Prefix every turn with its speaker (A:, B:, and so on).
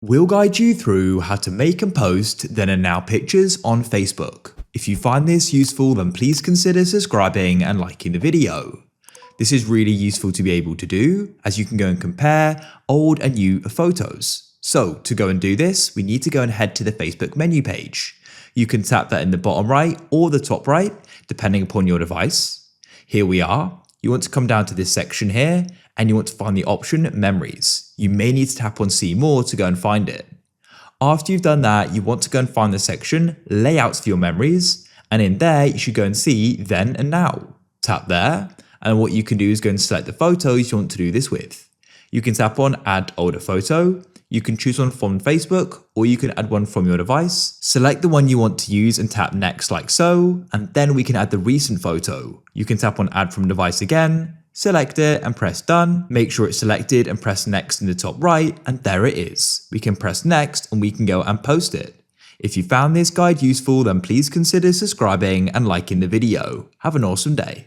A: We'll guide you through how to make and post then and now pictures on Facebook. If you find this useful, then please consider subscribing and liking the video. This is really useful to be able to do, as you can go and compare old and new photos. So to go and do this, we need to go and head to the Facebook menu page. You can tap that in the bottom right or the top right, depending upon your device. Here we are. You want to come down to this section here, and you want to find the option Memories. You may need to tap on See More to go and find it. After you've done that, you want to go and find the section Layouts for your memories, and in there you should go and see Then and Now. Tap there, and what you can do is go and select the photos you want to do this with. You can tap on Add Older Photo. You can choose one from Facebook, or you can add one from your device. Select the one you want to use and tap Next like so, and then we can add the recent photo. You can tap on Add from Device again, select it and press Done. Make sure it's selected and press Next in the top right, and there it is. We can press Next and we can go and post it. If you found this guide useful, then please consider subscribing and liking the video. Have an awesome day.